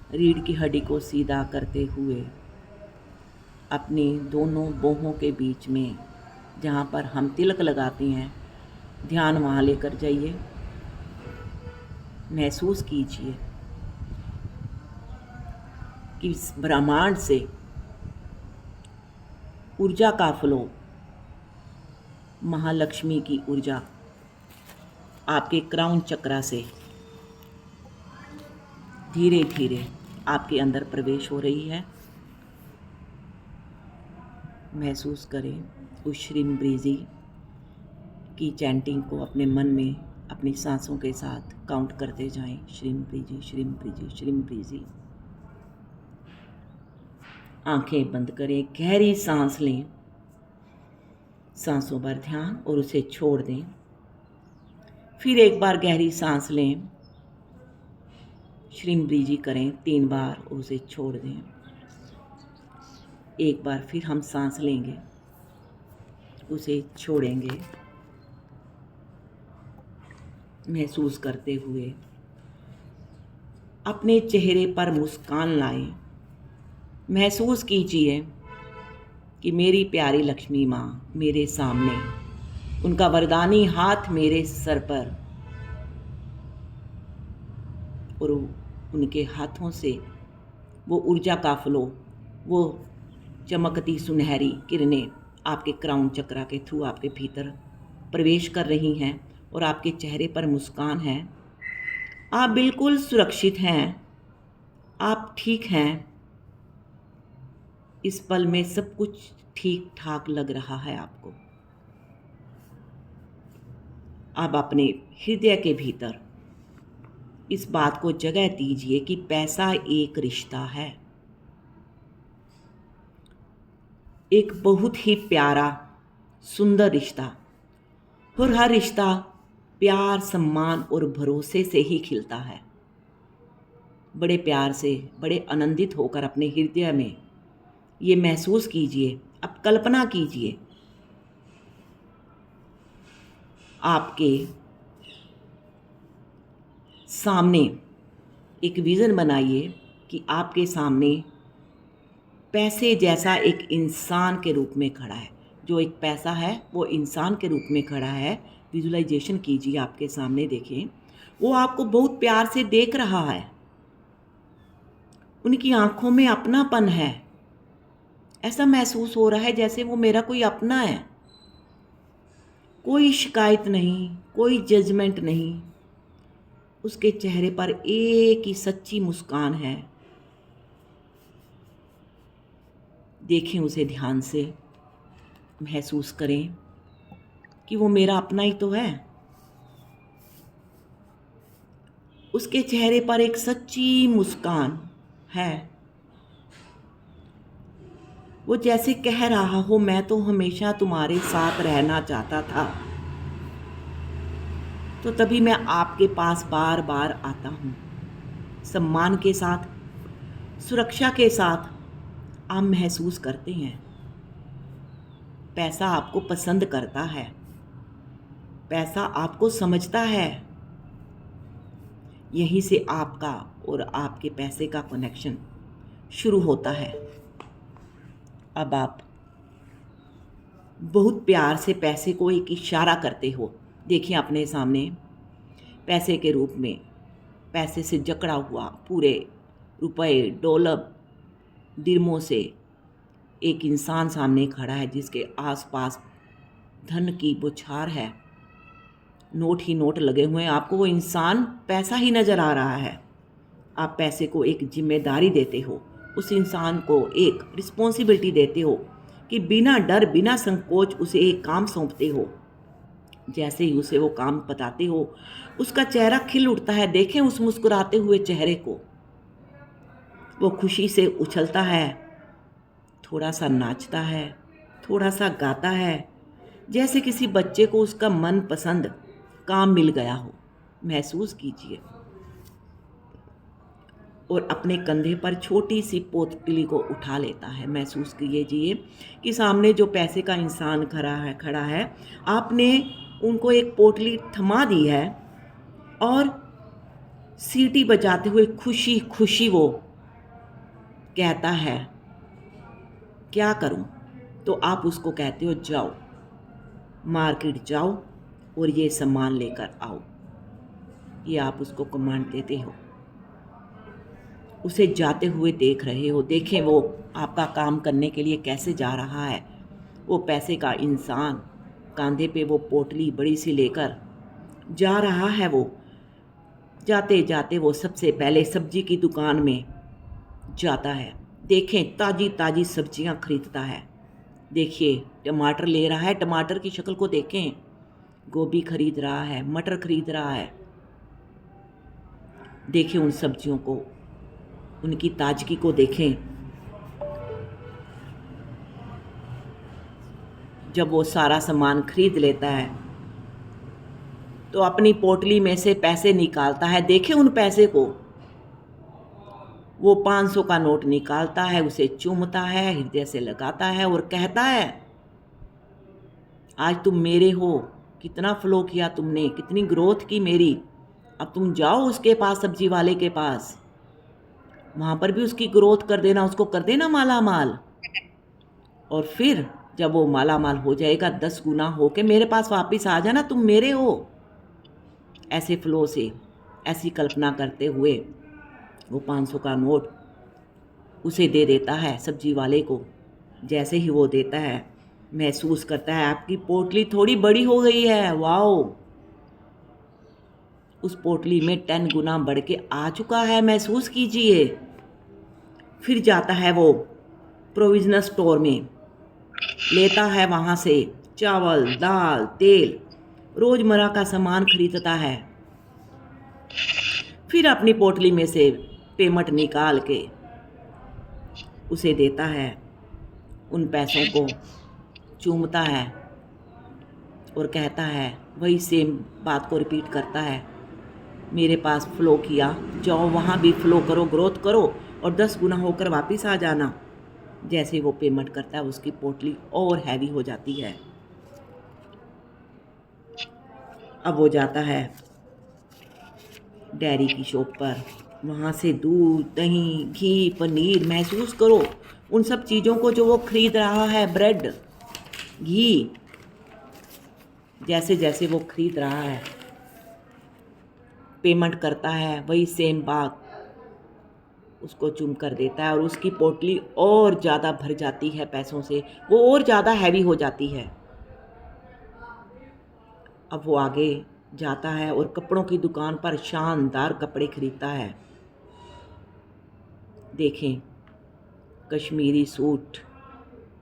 रीढ़ की हड्डी को सीधा करते हुए अपनी दोनों बाहों के बीच में जहाँ पर हम तिलक लगाते हैं, ध्यान वहाँ लेकर जाइए। महसूस कीजिए कि इस ब्रह्मांड से ऊर्जा का फ्लो, महालक्ष्मी की ऊर्जा आपके क्राउन चक्रा से धीरे धीरे आपके अंदर प्रवेश हो रही है। महसूस करें उस श्रीम ब्रीजी की चैंटिंग को अपने मन में अपनी सांसों के साथ काउंट करते जाएं। श्रीम ब्रीजी, श्रीम ब्रीजी, श्रीम ब्रीजी। आंखें बंद करें, गहरी सांस लें, सांसों पर ध्यान और उसे छोड़ दें। फिर एक बार गहरी सांस लें, श्रीम ब्रीजी करें 3 बार और उसे छोड़ दें। एक बार फिर हम सांस लेंगे, उसे छोड़ेंगे। महसूस करते हुए अपने चेहरे पर मुस्कान लाएं। महसूस कीजिए कि मेरी प्यारी लक्ष्मी माँ मेरे सामने, उनका वरदानी हाथ मेरे सर पर, और उनके हाथों से वो ऊर्जा का फ्लो, वो चमकती सुनहरी किरणें आपके क्राउन चक्रा के थ्रू आपके भीतर प्रवेश कर रही हैं और आपके चेहरे पर मुस्कान है। आप बिल्कुल सुरक्षित हैं, आप ठीक हैं। इस पल में सब कुछ ठीक ठाक लग रहा है आपको। अब अपने हृदय के भीतर इस बात को जगह दीजिए कि पैसा एक रिश्ता है, एक बहुत ही प्यारा सुंदर रिश्ता, और हर रिश्ता प्यार, सम्मान और भरोसे से ही खिलता है। बड़े प्यार से, बड़े आनंदित होकर अपने हृदय में ये महसूस कीजिए। अब कल्पना कीजिए, आपके सामने एक विज़न बनाइए कि आपके सामने पैसे जैसा एक इंसान के रूप में खड़ा है। जो एक पैसा है वो इंसान के रूप में खड़ा है। विजुलाइजेशन कीजिए, आपके सामने देखें, वो आपको बहुत प्यार से देख रहा है। उनकी आंखों में अपनापन है। ऐसा महसूस हो रहा है जैसे वो मेरा कोई अपना है। कोई शिकायत नहीं, कोई जजमेंट नहीं। उसके चेहरे पर एक ही सच्ची मुस्कान है। देखें उसे ध्यान से, महसूस करें कि वो मेरा अपना ही तो है। उसके चेहरे पर एक सच्ची मुस्कान है। वो जैसे कह रहा हो, मैं तो हमेशा तुम्हारे साथ रहना चाहता था, तो तभी मैं आपके पास बार बार आता हूँ। सम्मान के साथ, सुरक्षा के साथ आप महसूस करते हैं। पैसा आपको पसंद करता है, पैसा आपको समझता है। यहीं से आपका और आपके पैसे का कनेक्शन शुरू होता है। अब आप बहुत प्यार से पैसे को एक इशारा करते हो। देखिए अपने सामने पैसे के रूप में, पैसे से जकड़ा हुआ पूरे रुपए, डॉलर, दिरमों से एक इंसान सामने खड़ा है, जिसके आसपास धन की बौछार है। नोट ही नोट लगे हुए हैं। आपको वो इंसान पैसा ही नज़र आ रहा है। आप पैसे को एक जिम्मेदारी देते हो, उस इंसान को एक रिस्पॉन्सिबिलिटी देते हो कि बिना डर, बिना संकोच उसे एक काम सौंपते हो। जैसे ही उसे वो काम बताते हो, उसका चेहरा खिल उठता है। देखें उस मुस्कुराते हुए चेहरे को। वो खुशी से उछलता है, थोड़ा सा नाचता है, थोड़ा सा गाता है, जैसे किसी बच्चे को उसका मनपसंद काम मिल गया हो। महसूस कीजिए। और अपने कंधे पर छोटी सी पोटली को उठा लेता है। महसूस कीजिए कि सामने जो पैसे का इंसान खड़ा है, आपने उनको एक पोटली थमा दी है और सीटी बजाते हुए खुशी खुशी वो कहता है क्या करूं, तो आप उसको कहते हो जाओ मार्केट जाओ और ये सामान लेकर आओ। ये आप उसको कमांड देते हो, उसे जाते हुए देख रहे हो। देखें वो आपका काम करने के लिए कैसे जा रहा है। वो पैसे का इंसान कंधे पे वो पोटली बड़ी सी लेकर जा रहा है। वो जाते जाते वो सबसे पहले सब्जी की दुकान में जाता है। देखें ताजी ताजी सब्जियां खरीदता है। देखिए टमाटर ले रहा है, टमाटर की शक्ल को देखें। गोभी खरीद रहा है, मटर खरीद रहा है। देखें उन सब्जियों को, उनकी ताजगी को देखें। जब वो सारा सामान खरीद लेता है तो अपनी पोटली में से पैसे निकालता है। देखें उन पैसे को, वो 500 का नोट निकालता है, उसे चूमता है, हृदय से लगाता है और कहता है आज तुम मेरे हो। कितना फ्लो किया तुमने, कितनी ग्रोथ की मेरी। अब तुम जाओ उसके पास, सब्जी वाले के पास, वहाँ पर भी उसकी ग्रोथ कर देना, उसको कर देना माला माल। और फिर जब वो माला माल हो जाएगा 10 गुना हो के मेरे पास वापस आ जाना, तुम मेरे हो। ऐसे फ्लो से, ऐसी कल्पना करते हुए वो 500 का नोट उसे दे देता है सब्जी वाले को। जैसे ही वो देता है महसूस करता है आपकी पोटली थोड़ी बड़ी हो गई है। वाओ, उस पोटली में 10 गुना बढ़ के आ चुका है, महसूस कीजिए। फिर जाता है वो प्रोविजनल स्टोर में, लेता है वहाँ से चावल, दाल, तेल, रोजमर्रा का सामान खरीदता है। फिर अपनी पोटली में से पेमेंट निकाल के उसे देता है। उन पैसों को चूमता है और कहता है, वही सेम बात को रिपीट करता है, मेरे पास फ्लो किया, जाओ वहाँ भी फ्लो करो, ग्रोथ करो और 10 गुना होकर वापस आ जाना। जैसे वो पेमेंट करता है उसकी पोटली और हैवी हो जाती है। अब वो जाता है डेयरी की शॉप पर, वहाँ से दूध, दही, घी, पनीर, महसूस करो उन सब चीज़ों को जो वो खरीद रहा है। ब्रेड, घी, जैसे जैसे वो खरीद रहा है, पेमेंट करता है, वही सेम बात उसको चूम कर देता है और उसकी पोटली और ज़्यादा भर जाती है पैसों से, वो और ज़्यादा हैवी हो जाती है। अब वो आगे जाता है और कपड़ों की दुकान पर शानदार कपड़े खरीदता है। देखें Kashmiri suit,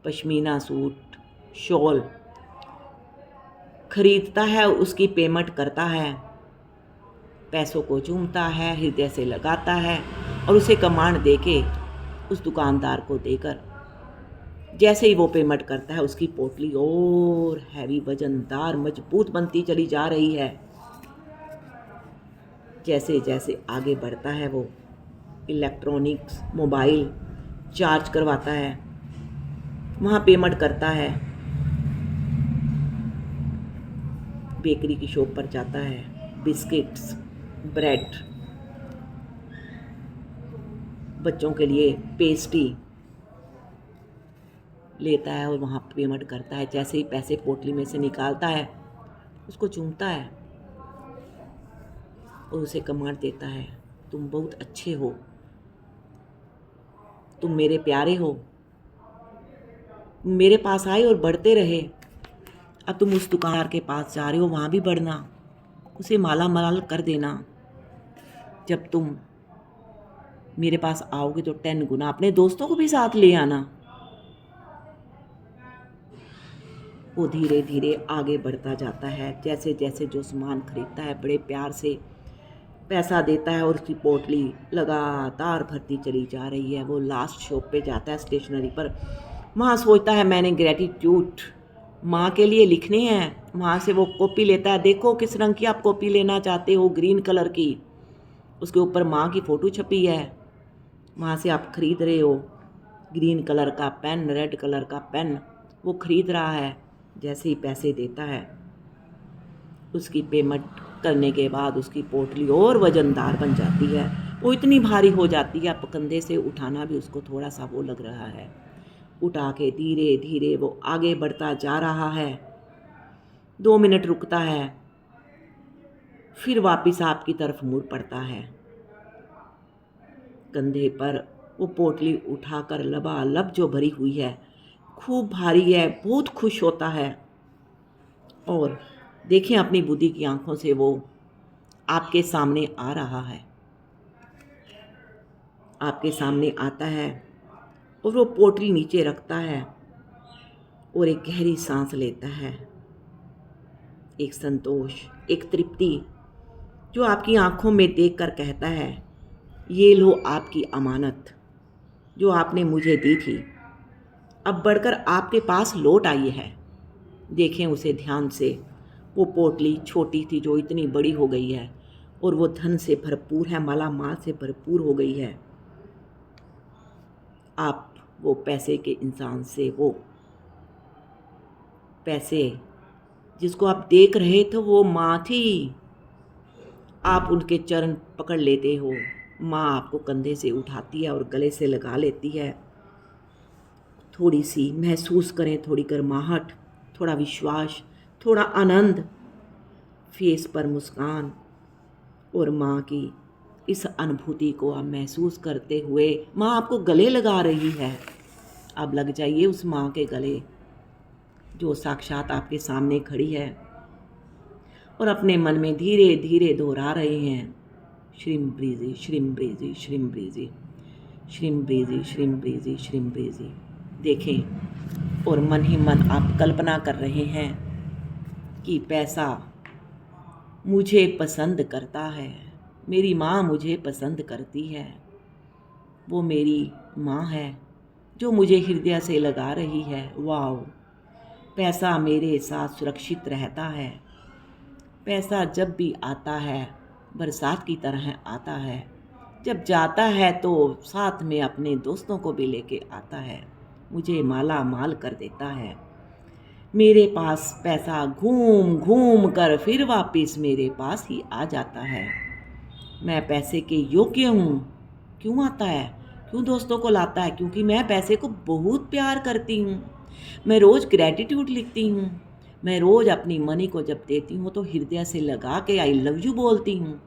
pashmina suit, shawl खरीदता है, उसकी पेमेंट करता है, पैसों को चूमता है, हृदय से लगाता है और उसे कमांड देके उस दुकानदार को देकर जैसे ही वो पेमेंट करता है उसकी पोटली और हैवी, वजनदार, मजबूत बनती चली जा रही है। जैसे जैसे आगे बढ़ता है वो इलेक्ट्रॉनिक्स, मोबाइल चार्ज करवाता है, वहाँ पेमेंट करता है, बेकरी की शॉप पर जाता है, बिस्किट्स, ब्रेड, बच्चों के लिए पेस्ट्री लेता है और वहाँ पेमेंट करता है। जैसे ही पैसे पोटली में से निकालता है उसको चूमता है और उसे कमांड देता है, तुम बहुत अच्छे हो, तुम मेरे प्यारे हो, मेरे पास आए और बढ़ते रहे। अब तुम उस दुकानदार के पास जा रहे हो, वहाँ भी बढ़ना, उसे माला माल कर देना। जब तुम मेरे पास आओगे तो 10 गुना, अपने दोस्तों को भी साथ ले आना। वो धीरे धीरे आगे बढ़ता जाता है। जैसे जैसे जो सामान खरीदता है बड़े प्यार से पैसा देता है और उसकी पोटली लगातार भरती चली जा रही है। वो लास्ट शॉप पे जाता है स्टेशनरी पर, वहाँ सोचता है मैंने ग्रेटिट्यूड माँ के लिए लिखने हैं। वहाँ से वो कॉपी लेता है, देखो किस रंग की आप कॉपी लेना चाहते हो, ग्रीन कलर की, उसके ऊपर माँ की फ़ोटो छपी है। वहाँ से आप खरीद रहे हो ग्रीन कलर का पेन, रेड कलर का पेन वो खरीद रहा है। जैसे ही पैसे देता है उसकी पेमेंट करने के बाद उसकी पोटली और वज़नदार बन जाती है। वो इतनी भारी हो जाती है, आप कंधे से उठाना भी उसको थोड़ा सा वो लग रहा है। उठा के धीरे धीरे वो आगे बढ़ता जा रहा है। 2 मिनट रुकता है, फिर वापस आपकी तरफ मुड़ पड़ता है। कंधे पर वो पोटली उठाकर लबालब जो भरी हुई है, खूब भारी है, बहुत खुश होता है। और देखें अपनी बुद्धि की आंखों से वो आपके सामने आ रहा है, आपके सामने आता है और वो पोटली नीचे रखता है और एक गहरी सांस लेता है। एक संतोष, एक तृप्ति जो आपकी आंखों में देखकर कहता है, ये लो आपकी अमानत जो आपने मुझे दी थी, अब बढ़कर आपके पास लौट आई है। देखें उसे ध्यान से, वो पोटली छोटी थी जो इतनी बड़ी हो गई है और वो धन से भरपूर है, माला माल से भरपूर हो गई है। आप वो पैसे के इंसान से, वो पैसे जिसको आप देख रहे थे वो माँ थी, आप उनके चरण पकड़ लेते हो। माँ आपको कंधे से उठाती है और गले से लगा लेती है। थोड़ी सी महसूस करें, थोड़ी गर्माहट, थोड़ा विश्वास, थोड़ा आनंद, फेस पर मुस्कान और माँ की इस अनुभूति को आप महसूस करते हुए माँ आपको गले लगा रही है। अब लग जाइए उस माँ के गले जो साक्षात आपके सामने खड़ी है और अपने मन में धीरे धीरे दोहरा रहे हैं, श्रीम ब्रीजी श्रीम ब्रीजी श्रीम ब्रीजी श्रीम ब्रीजी श्रीम ब्रीजी श्रीम ब्रीजी। देखें और मन ही मन आप कल्पना कर रहे हैं कि पैसा मुझे पसंद करता है, मेरी माँ मुझे पसंद करती है, वो मेरी माँ है जो मुझे हृदय से लगा रही है। वाह, पैसा मेरे साथ सुरक्षित रहता है। पैसा जब भी आता है बरसात की तरह आता है, जब जाता है तो साथ में अपने दोस्तों को भी लेके आता है, मुझे माला माल कर देता है। मेरे पास पैसा घूम घूम कर फिर वापस मेरे पास ही आ जाता है। मैं पैसे के योग्य हूँ। क्यों आता है, क्यों दोस्तों को लाता है? क्योंकि मैं पैसे को बहुत प्यार करती हूँ। मैं रोज़ ग्रैटिट्यूड लिखती हूँ। मैं रोज़ अपनी मनी को जब देती हूँ तो हृदय से लगा के आई लव यू बोलती हूँ,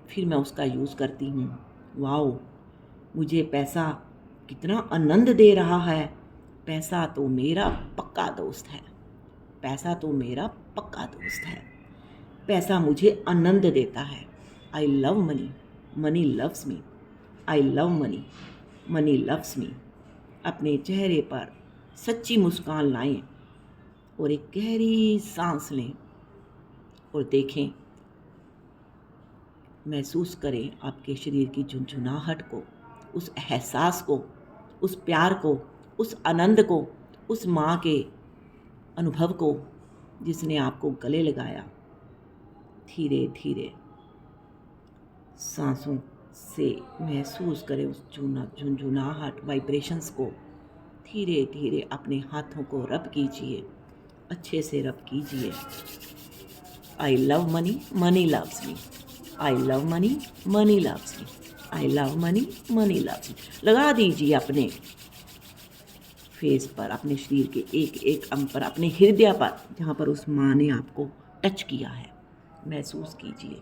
फिर मैं उसका यूज़ करती हूँ। वाओ, मुझे पैसा कितना आनंद दे रहा है। पैसा तो मेरा पक्का दोस्त है, पैसा तो मेरा पक्का दोस्त है। पैसा मुझे आनंद देता है। I love money, money loves me. I love money, money loves me. अपने चेहरे पर सच्ची मुस्कान लाएं और एक गहरी सांस लें और देखें, महसूस करें आपके शरीर की झुनझुनाहट को, उस एहसास को, उस प्यार को, उस आनंद को, उस माँ के अनुभव को जिसने आपको गले लगाया। धीरे धीरे सांसों से महसूस करें उस झुनझुनाहट, वाइब्रेशंस को। धीरे धीरे अपने हाथों को रब कीजिए, अच्छे से रब कीजिए। I love money, money loves me. I love money, money loves me. I love money, money loves me. लगा दीजिए अपने फेस पर, अपने शरीर के एक एक अंग पर, अपने हृदय पर, जहाँ पर उस माँ ने आपको टच किया है। महसूस कीजिए।